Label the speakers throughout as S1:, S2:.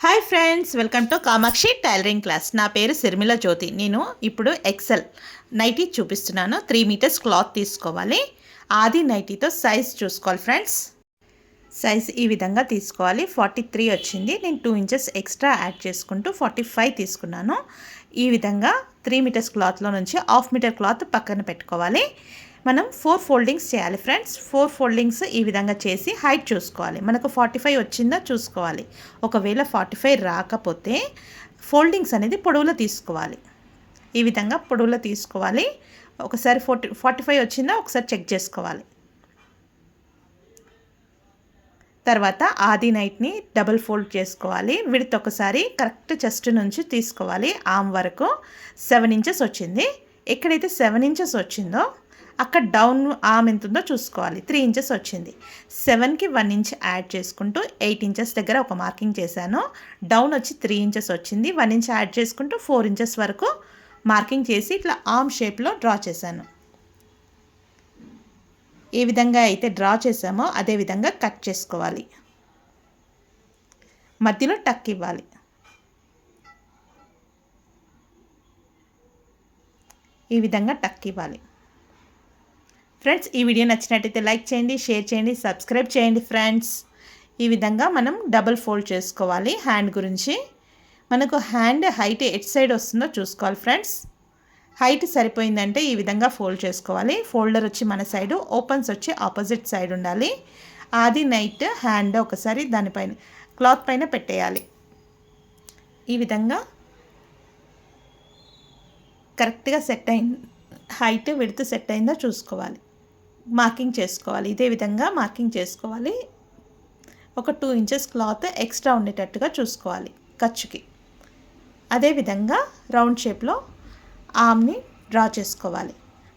S1: Hi friends, welcome to Kamakshi tailoring class. నా పేరు సిరిమిల జ్యోతి. నేను ఇప్పుడు ఎక్సెల్ నైటీ చూపిస్తున్నాను. 3 మీటర్స్ క్లాత్ తీసుకోవాలి. ఆది నైటీతో సైజ్ చూసుకోవాలి ఫ్రెండ్స్. సైజ్ ఈ విధంగా తీసుకోవాలి. 43 వచ్చింది. నేను 2 ఇంచెస్ ఎక్స్ట్రా యాడ్ చేసుకుంటూ 45 తీసుకున్నాను. ఈ విధంగా 3 మీటర్స్ క్లాత్లో నుంచి 1/2 మీటర్ క్లాత్ పక్కన పెట్టుకోవాలి. మనం 4 ఫోల్డింగ్స్ చేయాలి ఫ్రెండ్స్. 4 ఫోల్డింగ్స్ ఈ విధంగా చేసి హైట్ చూసుకోవాలి. మనకు 45 వచ్చిందా చూసుకోవాలి. ఒకవేళ 45 రాకపోతే ఫోల్డింగ్స్ అనేది పొడవులో తీసుకోవాలి. ఈ విధంగా పొడవులో తీసుకోవాలి. ఒకసారి 45 వచ్చిందా ఒకసారి చెక్ చేసుకోవాలి. తర్వాత ఆది నైట్ని డబుల్ ఫోల్డ్ చేసుకోవాలి. విడ్త్ ఒకసారి కరెక్ట్ చెస్ట్ నుంచి తీసుకోవాలి. ఆర్మ్ వరకు 7 ఇంచెస్ వచ్చింది. ఎక్కడైతే 7 ఇంచెస్ వచ్చిందో అక్కడ డౌన్ ఆర్మ్ ఎంత ఉందో చూసుకోవాలి. 3 ఇంచెస్ వచ్చింది. 7కి 1 ఇంచ్ యాడ్ చేసుకుంటూ 8 ఇంచెస్ దగ్గర ఒక మార్కింగ్ చేశాను. డౌన్ వచ్చి 3 ఇంచెస్ వచ్చింది. 1 ఇంచ్ యాడ్ చేసుకుంటూ 4 ఇంచెస్ వరకు మార్కింగ్ చేసి ఇట్లా ఆర్మ్ షేప్లో డ్రా చేశాను. ఏ విధంగా అయితే డ్రా చేసామో అదే విధంగా కట్ చేసుకోవాలి. మధ్యలో టక్ ఇవ్వాలి. ఈ విధంగా టక్ ఇవ్వాలి. ఫ్రెండ్స్, ఈ వీడియో నచ్చినట్టయితే లైక్ చేయండి, షేర్ చేయండి, సబ్స్క్రైబ్ చేయండి ఫ్రెండ్స్. ఈ విధంగా మనం డబుల్ ఫోల్డ్ చేసుకోవాలి. హ్యాండ్ గురించి మనకు హ్యాండ్ హైట్ ఎట్ సైడ్ వస్తుందో చూసుకోవాలి ఫ్రెండ్స్. హైట్ సరిపోయిందంటే ఈ విధంగా ఫోల్డ్ చేసుకోవాలి. ఫోల్డర్ వచ్చి మన సైడు, ఓపెన్స్ వచ్చి ఆపోజిట్ సైడ్ ఉండాలి. ఆది నైట్ హ్యాండ్ ఒకసారి దానిపైన క్లాత్ పైన పెట్టేయాలి. ఈ విధంగా కరెక్ట్గా సెట్ అయింది. హైట్ విడ్త్ సెట్ అయిందో చూసుకోవాలి. మార్కింగ్ చేసుకోవాలి. ఇదే విధంగా మార్కింగ్ చేసుకోవాలి. ఒక 2 ఇంచెస్ క్లాత్ ఎక్స్ట్రా ఉండేటట్టుగా చూసుకోవాలి ఖర్చుకి. అదేవిధంగా రౌండ్ షేప్లో ఆర్మ్ని డ్రా చేసుకోవాలి.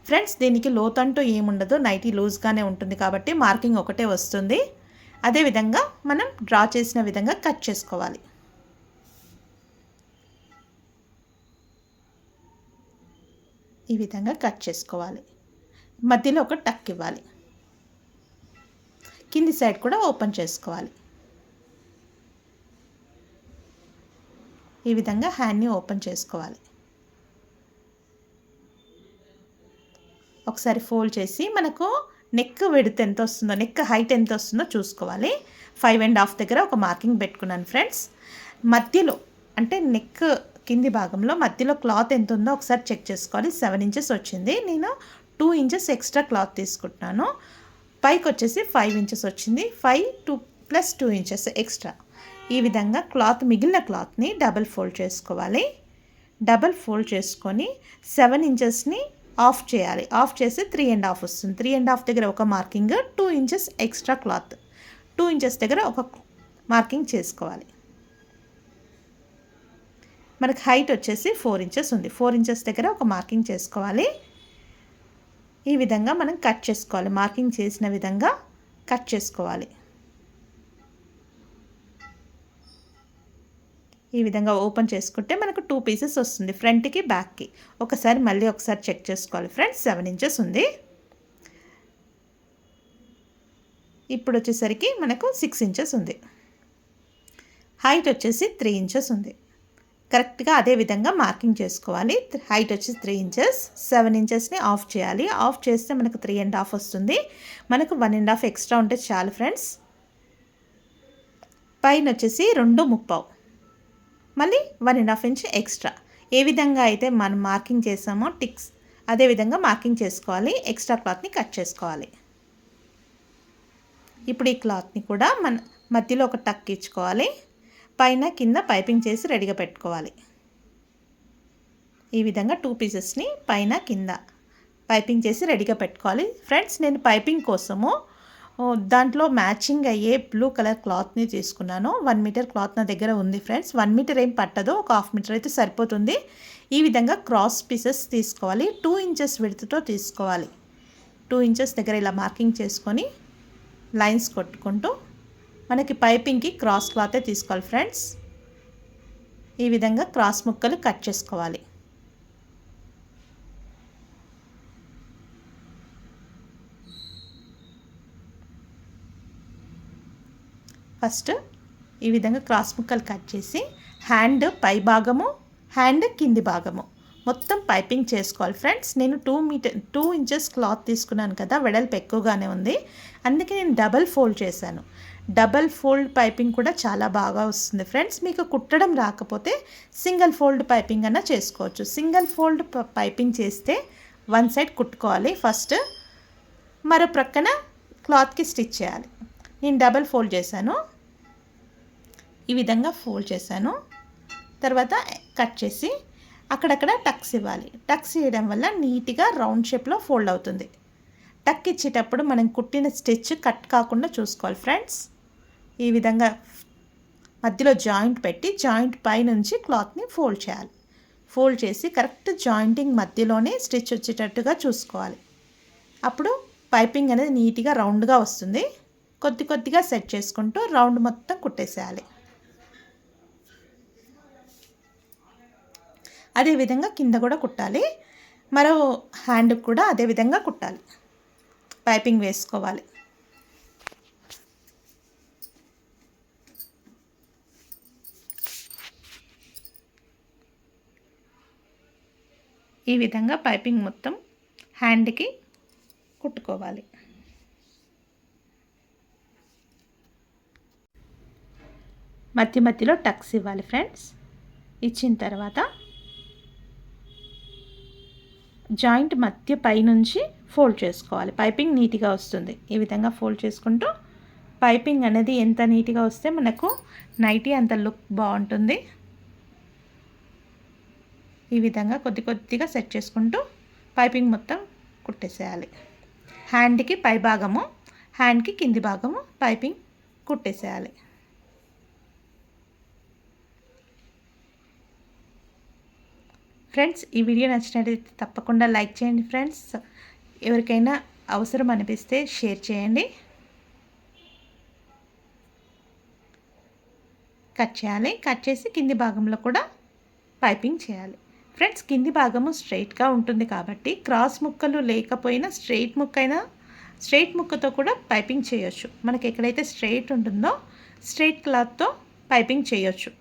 S1: ఫ్రెండ్స్, దీనికి లోతంటూ ఏముండదు. నైటీ లూజ్గానే ఉంటుంది కాబట్టి మార్కింగ్ ఒకటే వస్తుంది. అదేవిధంగా మనం డ్రా చేసిన విధంగా కట్ చేసుకోవాలి. ఈ విధంగా కట్ చేసుకోవాలి. మధ్యలో ఒక టక్ ఇవ్వాలి. కింది సైడ్ కూడా ఓపెన్ చేసుకోవాలి. ఈ విధంగా హ్యాండ్ని ఓపెన్ చేసుకోవాలి. ఒకసారి ఫోల్డ్ చేసి మనకు నెక్ విడ్త్ ఎంత వస్తుందో, నెక్ హైట్ ఎంత వస్తుందో చూసుకోవాలి. 5.5 దగ్గర ఒక మార్కింగ్ పెట్టుకున్నాను ఫ్రెండ్స్. మధ్యలో అంటే నెక్ కింది భాగంలో మధ్యలో క్లాత్ ఎంత ఉందో ఒకసారి చెక్ చేసుకోవాలి. 7 ఇంచెస్ వచ్చింది. నేను 2 ఇంచెస్ ఎక్స్ట్రా క్లాత్ తీసుకుంటున్నాను. పైకి వచ్చేసి 5 ఇంచెస్ వచ్చింది. 5 ప్లస్ 2 ఇంచెస్ ఎక్స్ట్రా. ఈ విధంగా క్లాత్ మిగిలిన క్లాత్ని డబల్ ఫోల్డ్ చేసుకోవాలి. డబల్ ఫోల్డ్ చేసుకొని 7 ఇంచెస్ని ఆఫ్ చేయాలి. ఆఫ్ చేసి 3.5 వస్తుంది. 3.5 దగ్గర ఒక marking, 2 inches extra cloth, 2 inches దగ్గర ఒక మార్కింగ్ చేసుకోవాలి. మనకు హైట్ వచ్చేసి 4 ఇంచెస్ ఉంది. 4 ఇంచెస్ దగ్గర ఒక మార్కింగ్ చేసుకోవాలి. ఈ విధంగా మనం కట్ చేసుకోవాలి. మార్కింగ్ చేసిన విధంగా కట్ చేసుకోవాలి. ఈ విధంగా ఓపెన్ చేసుకుంటే మనకు 2 పీసెస్ వస్తుంది, ఫ్రంట్కి బ్యాక్కి. మళ్ళీ ఒకసారి చెక్ చేసుకోవాలి ఫ్రెండ్స్. 7 ఇంచెస్ ఉంది. ఇప్పుడు వచ్చేసరికి మనకు 6 ఇంచెస్ ఉంది. హైట్ వచ్చేసి 3 ఇంచెస్ ఉంది. కరెక్ట్గా అదే విధంగా మార్కింగ్ చేసుకోవాలి. హైట్ వచ్చి 3 ఇంచెస్, 7 ఇంచెస్ని ఆఫ్ చేయాలి. ఆఫ్ చేస్తే మనకు 3.5 వస్తుంది. మనకు 1.5 ఎక్స్ట్రా ఉంటే చాలు ఫ్రెండ్స్. పైన వచ్చేసి 2.35, మళ్ళీ 1.5 ఇంచ్ ఎక్స్ట్రా. ఏ విధంగా అయితే మనం మార్కింగ్ చేసామో టిక్స్ అదే విధంగా మార్కింగ్ చేసుకోవాలి. ఎక్స్ట్రా క్లాత్ని కట్ చేసుకోవాలి. ఇప్పుడు ఈ క్లాత్ని కూడా మన మధ్యలో ఒక టక్ ఇచ్చుకోవాలి. పైన కింద పైపింగ్ చేసి రెడీగా పెట్టుకోవాలి. ఈ విధంగా 2 పీసెస్ని పైన కింద పైపింగ్ చేసి రెడీగా పెట్టుకోవాలి. ఫ్రెండ్స్, నేను పైపింగ్ కోసము దాంట్లో మ్యాచింగ్ అయ్యే బ్లూ కలర్ క్లాత్ని తీసుకున్నాను. 1 మీటర్ క్లాత్ నా దగ్గర ఉంది ఫ్రెండ్స్. 1 మీటర్ ఏం పట్టదు, ఒక 1/2 మీటర్ అయితే సరిపోతుంది. ఈ విధంగా క్రాస్ పీసెస్ తీసుకోవాలి. 2 ఇంచెస్ విడ్త్తో తీసుకోవాలి. 2 ఇంచెస్ దగ్గర ఇలా మార్కింగ్ చేసుకొని లైన్స్ కొట్టుకుంటూ మనకి పైపింగ్కి క్రాస్ క్లాతే తీసుకోవాలి ఫ్రెండ్స్. ఈ విధంగా క్రాస్ ముక్కలు కట్ చేసుకోవాలి. ఫస్ట్ ఈ విధంగా క్రాస్ ముక్కలు కట్ చేసి హ్యాండ్ పై భాగము హ్యాండ్ కింది భాగము మొత్తం పైపింగ్ చేసుకోవాలి ఫ్రెండ్స్. నేను 2 ఇంచెస్ క్లాత్ తీసుకున్నాను కదా, వెడల్పు ఎక్కువగానే ఉంది, అందుకే నేను డబల్ ఫోల్డ్ చేశాను. డబల్ ఫోల్డ్ పైపింగ్ కూడా చాలా బాగా వస్తుంది ఫ్రెండ్స్. మీకు కుట్టడం రాకపోతే సింగిల్ ఫోల్డ్ పైపింగ్ అన్నా చేసుకోవచ్చు. సింగిల్ ఫోల్డ్ పైపింగ్ చేస్తే వన్ సైడ్ కుట్టుకోవాలి ఫస్ట్, మరో ప్రక్కన క్లాత్కి స్టిచ్ చేయాలి. నేను డబల్ ఫోల్డ్ చేశాను, ఈ విధంగా ఫోల్డ్ చేశాను. తర్వాత కట్ చేసి అక్కడక్కడ టక్స్ ఇవ్వాలి. టక్స్ ఇవ్వడం వల్ల నీట్గా రౌండ్ షేప్లో ఫోల్డ్ అవుతుంది. టక్ ఇచ్చేటప్పుడు మనం కుట్టిన స్టిచ్ కట్ కాకుండా చూసుకోవాలి ఫ్రెండ్స్. ఈ విధంగా మధ్యలో జాయింట్ పెట్టి జాయింట్ పై నుంచి క్లాత్ని ఫోల్డ్ చేయాలి. ఫోల్డ్ చేసి కరెక్ట్ జాయింటింగ్ మధ్యలోనే స్టిచ్ వచ్చేటట్టుగా చూసుకోవాలి. అప్పుడు పైపింగ్ అనేది నీట్గా రౌండ్గా వస్తుంది. కొద్దిగా సెట్ చేసుకుంటూ రౌండ్ మొత్తం కుట్టేసేయాలి. అదేవిధంగా కింద కూడా కుట్టాలి. మరో హ్యాండ్కి కూడా అదేవిధంగా కుట్టాలి, పైపింగ్ వేసుకోవాలి. ఈ విధంగా పైపింగ్ మొత్తం హ్యాండ్కి కుట్టుకోవాలి. మధ్యలో టక్స్ ఇవ్వాలి ఫ్రెండ్స్. ఇచ్చిన తర్వాత జాయింట్ మధ్య పైనుంచి ఫోల్డ్ చేసుకోవాలి. పైపింగ్ నీట్గా వస్తుంది. ఈ విధంగా ఫోల్డ్ చేసుకుంటూ పైపింగ్ అనేది ఎంత నీట్గా వస్తే మనకు నైటీ అంత లుక్ బాగుంటుంది. ఈ విధంగా కొద్దిగా సెట్ చేసుకుంటూ పైపింగ్ మొత్తం కుట్టేసేయాలి. హ్యాండ్కి పై భాగము హ్యాండ్కి కింది భాగము పైపింగ్ కుట్టేసేయాలి. ఫ్రెండ్స్, ఈ వీడియో నచ్చినట్లయితే తప్పకుండా లైక్ చేయండి ఫ్రెండ్స్. ఎవరికైనా అవసరం అనిపిస్తే షేర్ చేయండి. కట్ చేయాలి. కట్ చేసి కింది భాగంలో కూడా పైపింగ్ చేయాలి ఫ్రెండ్స్. కింది భాగము స్ట్రైట్గా ఉంటుంది కాబట్టి క్రాస్ ముక్కలు లేకపోయినా స్ట్రైట్ ముక్కతో కూడా పైపింగ్ చేయొచ్చు. మనకి ఎక్కడైతే స్ట్రైట్ ఉంటుందో స్ట్రైట్ క్లాత్తో పైపింగ్ చేయొచ్చు.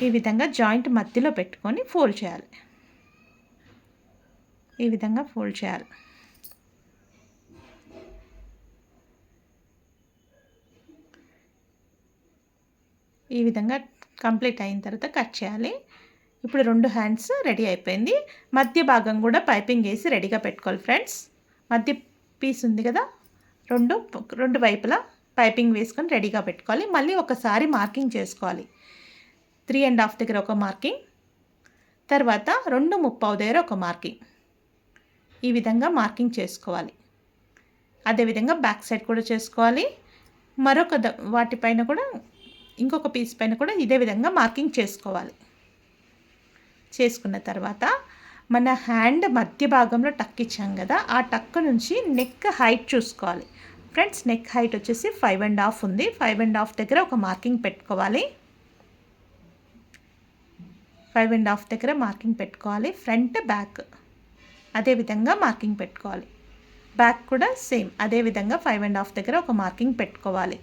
S1: ఈ విధంగా జాయింట్ మధ్యలో పెట్టుకొని ఫోల్డ్ చేయాలి. ఈ విధంగా ఫోల్డ్ చేయాలి. ఈ విధంగా కంప్లీట్ అయిన తర్వాత కట్ చేయాలి. ఇప్పుడు 2 హ్యాండ్స్ రెడీ అయిపోయింది. మధ్య భాగం కూడా పైపింగ్ వేసి రెడీగా పెట్టుకోవాలి ఫ్రెండ్స్. మధ్య పీస్ ఉంది కదా, రెండు వైపులా పైపింగ్ వేసుకొని రెడీగా పెట్టుకోవాలి. మళ్ళీ ఒకసారి మార్కింగ్ చేసుకోవాలి. 3.5 దగ్గర ఒక మార్కింగ్, తర్వాత 2.75 దగ్గర ఒక మార్కింగ్. ఈ విధంగా మార్కింగ్ చేసుకోవాలి. అదేవిధంగా బ్యాక్ సైడ్ కూడా చేసుకోవాలి. మరొక వాటిపైన కూడా ఇంకొక పీస్ పైన కూడా ఇదే విధంగా మార్కింగ్ చేసుకోవాలి. చేసుకున్న తర్వాత మన హ్యాండ్ మధ్య భాగంలో టక్ ఇచ్చాం కదా, ఆ టక్ నుంచి నెక్ హైట్ చూసుకోవాలి ఫ్రెండ్స్. నెక్ హైట్ వచ్చేసి 5.5 ఉంది. 5.5 దగ్గర ఒక మార్కింగ్ పెట్టుకోవాలి. 5.5 దగ్గర మార్కింగ్ పెట్టుకోవాలి. ఫ్రంట్ బ్యాక్ అదేవిధంగా మార్కింగ్ పెట్టుకోవాలి. బ్యాక్ కూడా సేమ్ అదేవిధంగా 5.5 దగ్గర ఒక మార్కింగ్ పెట్టుకోవాలి.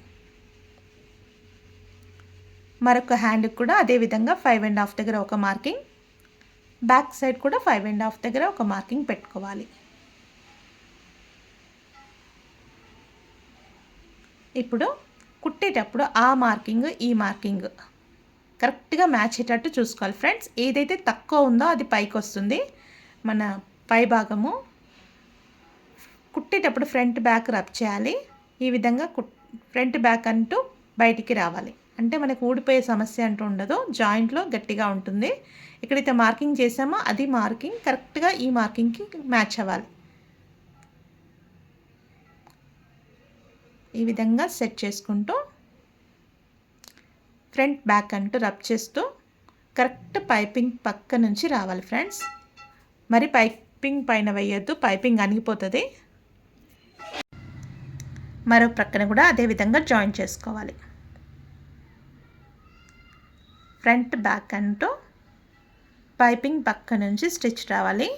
S1: మరొక హ్యాండ్కి కూడా అదేవిధంగా 5.5 దగ్గర ఒక మార్కింగ్, బ్యాక్ సైడ్ కూడా 5.5 దగ్గర ఒక మార్కింగ్ పెట్టుకోవాలి. ఇప్పుడు కుట్టేటప్పుడు ఆ మార్కింగ్ ఈ మార్కింగ్ కరెక్ట్గా మ్యాచ్ అయ్యేటట్టు చూసుకోవాలి ఫ్రెండ్స్. ఏదైతే తక్కువ ఉందో అది పైకి వస్తుంది. మన పై భాగము కుట్టేటప్పుడు ఫ్రంట్ బ్యాక్ రబ్ చేయాలి. ఈ విధంగా ఫ్రంట్ బ్యాక్ అంటూ బయటికి రావాలి. అంటే మనకు ఊడిపోయే సమస్య అంటూ ఉండదు, జాయింట్లో గట్టిగా ఉంటుంది. ఎక్కడైతే మార్కింగ్ చేసామో అది మార్కింగ్ కరెక్ట్గా ఈ మార్కింగ్కి మ్యాచ్ అవ్వాలి. ఈ విధంగా సెట్ చేసుకుంటూ ఫ్రంట్ బ్యాక్ అంటూ రబ్ చేస్తూ కరెక్ట్ పైపింగ్ పక్క నుంచి రావాలి ఫ్రెండ్స్. మరి పైపింగ్ పైన వేయొద్దు, పైపింగ్ అణిగిపోతుంది. మరో ప్రక్కన కూడా అదే విధంగా జాయిన్ చేసుకోవాలి. ఫ్రంట్ బ్యాక్ అంటూ పైపింగ్ పక్క నుంచి స్టిచ్ రావాలి.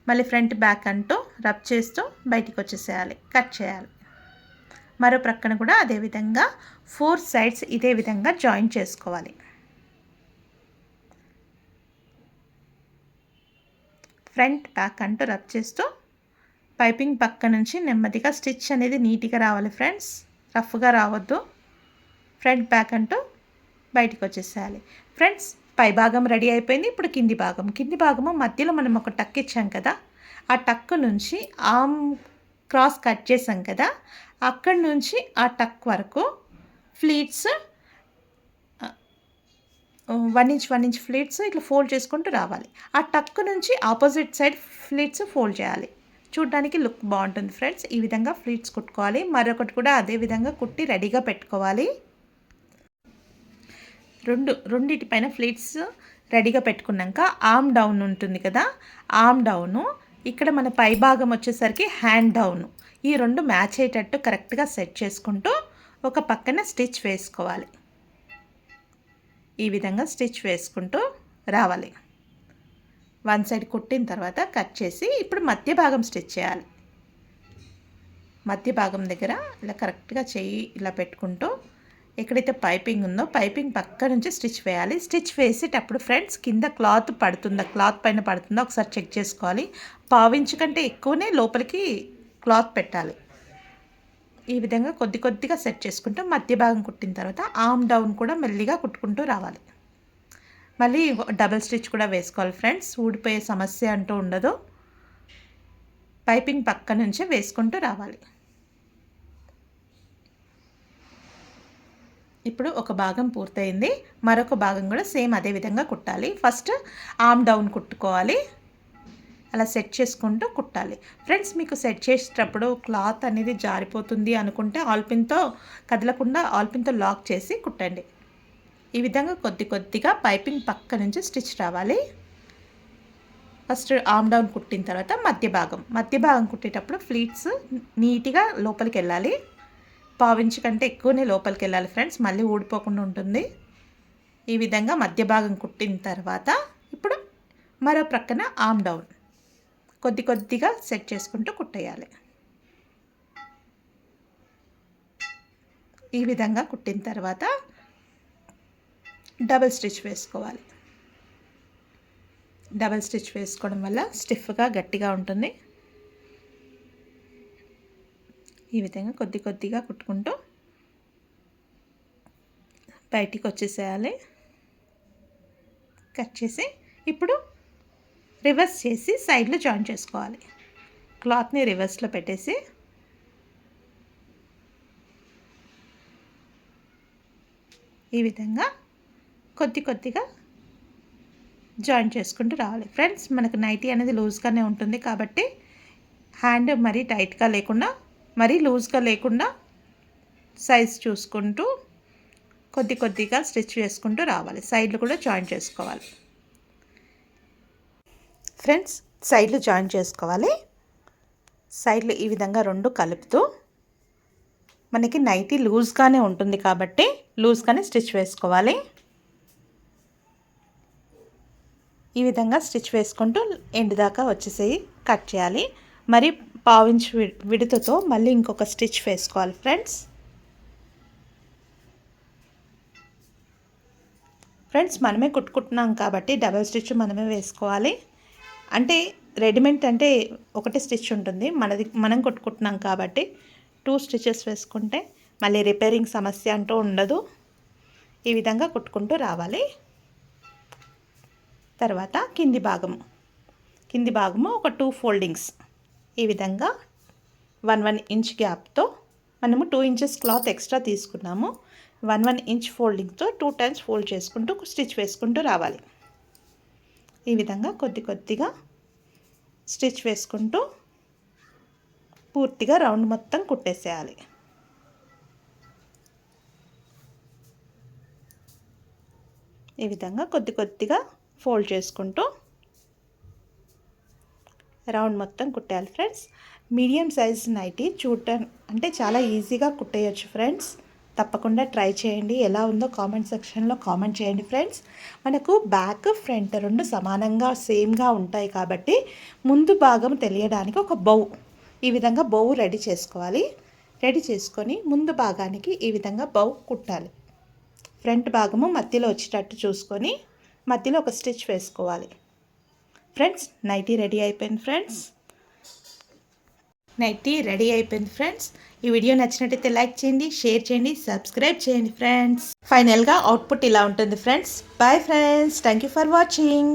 S1: మళ్ళీ ఫ్రంట్ బ్యాక్ అంటూ రబ్ చేస్తూ బయటికి వచ్చేసేయాలి, కట్ చేయాలి. మరో ప్రక్కన కూడా అదేవిధంగా 4 సైడ్స్ ఇదే విధంగా జాయిన్ చేసుకోవాలి. ఫ్రంట్ బ్యాక్ అంటూ రబ్ చేస్తూ పైపింగ్ పక్క నుంచి నెమ్మదిగా స్టిచ్ అనేది నీట్గా రావాలి ఫ్రెండ్స్, రఫ్గా రావద్దు. ఫ్రంట్ బ్యాక్ అంటూ బయటికి వచ్చేసేయాలి ఫ్రెండ్స్. పై భాగం రెడీ అయిపోయింది. ఇప్పుడు కింది భాగము మధ్యలో మనం ఒక టక్ ఇచ్చాం కదా, ఆ టక్ నుంచి ఆర్మ్ క్రాస్ కట్ చేసాం కదా, అక్కడి నుంచి ఆ టక్ వరకు ఫ్లీట్స్ 1 ఇంచ్ ఫ్లీట్స్ ఇట్లా ఫోల్డ్ చేసుకుంటూ రావాలి. ఆ టక్ నుంచి ఆపోజిట్ సైడ్ ఫ్లీట్స్ ఫోల్డ్ చేయాలి. చూడడానికి లుక్ బాగుంటుంది ఫ్రెండ్స్. ఈ విధంగా ఫ్లీట్స్ కుట్టుకోవాలి. మరొకటి కూడా అదే విధంగా కుట్టి రెడీగా పెట్టుకోవాలి. రెండిటిపైన ఫ్లీట్స్ రెడీగా పెట్టుకున్నాక ఆర్మ్ డౌన్ ఉంటుంది కదా, ఆర్మ్ డౌను ఇక్కడ మన పై భాగం వచ్చేసరికి హ్యాండ్ డౌను, ఈ రెండు మ్యాచ్ అయ్యేటట్టు కరెక్ట్గా సెట్ చేసుకుంటూ ఒక పక్కన స్టిచ్ వేసుకోవాలి. ఈ విధంగా స్టిచ్ వేసుకుంటూ రావాలి. వన్ సైడ్ కుట్టిన తర్వాత కట్ చేసి ఇప్పుడు మధ్య భాగం స్టిచ్ చేయాలి. మధ్య భాగం దగ్గర ఇలా కరెక్ట్గా చెయ్యి ఇలా పెట్టుకుంటూ ఎక్కడైతే పైపింగ్ ఉందో పైపింగ్ పక్క నుంచి స్టిచ్ వేయాలి. స్టిచ్ వేసేటప్పుడు ఫ్రెండ్స్ కింద క్లాత్ పైన పడుతుందా ఒకసారి చెక్ చేసుకోవాలి. పావించు కంటే ఎక్కువనే లోపలికి క్లాత్ పెట్టాలి. ఈ విధంగా కొద్దిగా సెట్ చేసుకుంటూ మధ్య భాగం కుట్టిన తర్వాత ఆర్మ్ డౌన్ కూడా మెల్లిగా కుట్టుకుంటూ రావాలి. మళ్ళీ డబుల్ స్టిచ్ కూడా వేసుకోవాలి ఫ్రెండ్స్, ఊడిపోయే సమస్య అంటూ ఉండదు. పైపింగ్ పక్క నుంచే వేసుకుంటూ రావాలి. ఇప్పుడు ఒక భాగం పూర్తయింది. మరొక భాగం కూడా సేమ్ అదే విధంగా కుట్టాలి. ఫస్ట్ ఆర్మ్ డౌన్ కుట్టుకోవాలి. అలా సెట్ చేసుకుంటూ కుట్టాలి ఫ్రెండ్స్. మీకు సెట్ చేసేటప్పుడు క్లాత్ అనేది జారిపోతుంది అనుకుంటే ఆల్పిన్తో కదలకుండా ఆల్పిన్తో లాక్ చేసి కుట్టండి. ఈ విధంగా కొద్దిగా పైపింగ్ పక్క నుంచి స్టిచ్ రావాలి. ఫస్ట్ ఆర్మ్ డౌన్ కుట్టిన తర్వాత మధ్య భాగం కుట్టేటప్పుడు ఫ్లీట్స్ నీట్గా లోపలికి వెళ్ళాలి. పావించు కంటే ఎక్కువనే లోపలికి వెళ్ళాలి ఫ్రెండ్స్, మళ్ళీ ఊడిపోకుండా ఉంటుంది. ఈ విధంగా మధ్య భాగం కుట్టిన తర్వాత ఇప్పుడు మరో ప్రక్కన ఆర్మ్ డౌన్ కొద్దిగా సెట్ చేసుకుంటూ కుట్టేయాలి. ఈ విధంగా కుట్టిన తర్వాత డబుల్ స్టిచ్ వేసుకోవాలి. డబుల్ స్టిచ్ వేసుకోవడం వల్ల స్టిఫ్గా గట్టిగా ఉంటుంది. ఈ విధంగా కొద్దిగా కుట్టుకుంటూ బయటికి వచ్చేసేయాలి. కట్ చేసి ఇప్పుడు రివర్స్ చేసి సైడ్లో జాయిన్ చేసుకోవాలి. క్లాత్ని రివర్స్లో పెట్టేసి ఈ విధంగా కొద్దిగా జాయిన్ చేసుకుంటూ రావాలి ఫ్రెండ్స్. మనకు నైటీ అనేది లూజ్గానే ఉంటుంది కాబట్టి హ్యాండ్ మరీ టైట్గా లేకుండా మరీ లూజ్గా లేకుండా సైజ్ చూసుకుంటూ కొద్దిగా స్టిచ్ చేసుకుంటూ రావాలి. సైడ్లు కూడా జాయిన్ చేసుకోవాలి ఫ్రెండ్స్. సైడ్లు జాయిన్ చేసుకోవాలి. సైడ్లు ఈ విధంగా రెండు కలుపుతూ మనకి నైటీ లూజ్గానే ఉంటుంది కాబట్టి లూజ్గానే స్టిచ్ వేసుకోవాలి. ఈ విధంగా స్టిచ్ వేసుకుంటూ ఎండ్ దాకా వచ్చేసి కట్ చేయాలి. మరి పావించు విడుతతో మళ్ళీ ఇంకొక స్టిచ్ వేసుకోవాలి ఫ్రెండ్స్. మనమే కుట్టుకుంటున్నాం కాబట్టి డబల్ స్టిచ్ మనమే వేసుకోవాలి. అంటే రెడీమేడ్ అంటే ఒకటి స్టిచ్ ఉంటుంది, మనం కుట్టుకుంటున్నాం కాబట్టి 2 స్టిచెస్ వేసుకుంటే మళ్ళీ రిపేరింగ్ సమస్య అంటూ ఉండదు. ఈ విధంగా కుట్టుకుంటూ రావాలి. తర్వాత కింది భాగము ఒక 2 ఫోల్డింగ్స్ ఈ విధంగా 1 ఇంచ్ గ్యాప్తో మనము 2 ఇంచెస్ క్లాత్ ఎక్స్ట్రా తీసుకున్నాము. 1 ఇంచ్ ఫోల్డింగ్తో 2 టైమ్స్ ఫోల్డ్ చేసుకుంటూ స్టిచ్ వేసుకుంటూ రావాలి. ఈ విధంగా కొద్దిగా స్టిచ్ వేసుకుంటూ పూర్తిగా రౌండ్ మొత్తం కుట్టేసేయాలి. ఈ విధంగా కొద్దిగా ఫోల్డ్ చేసుకుంటూ రౌండ్ మొత్తం కుట్టాలి ఫ్రెండ్స్. మీడియం సైజ్ నైటీ అంటే చాలా ఈజీగా కుట్టేయచ్చు ఫ్రెండ్స్. తప్పకుండా ట్రై చేయండి. ఎలా ఉందో కామెంట్ సెక్షన్లో కామెంట్ చేయండి ఫ్రెండ్స్. మనకు బ్యాక్ ఫ్రంట్ రెండు సమానంగా సేమ్గా ఉంటాయి కాబట్టి ముందు భాగం తెలియడానికి ఒక బౌ ఈ విధంగా బౌ రెడీ చేసుకోవాలి. రెడీ చేసుకొని ముందు భాగానికి ఈ విధంగా బౌ కుట్టాలి. ఫ్రంట్ భాగము మధ్యలో వచ్చేటట్టు చూసుకొని మధ్యలో ఒక స్టిచ్ వేసుకోవాలి. ఫ్రెండ్స్ నైటీ రెడీ అయిపోయింది ఫ్రెండ్స్. ఈ వీడియో నచ్చినట్టయితే లైక్ చేయండి, షేర్ చేయండి, సబ్స్క్రైబ్ చేయండి ఫ్రెండ్స్. ఫైనల్గా అవుట్పుట్ ఇలా ఉంటుంది friends. Bye friends, thank you for watching.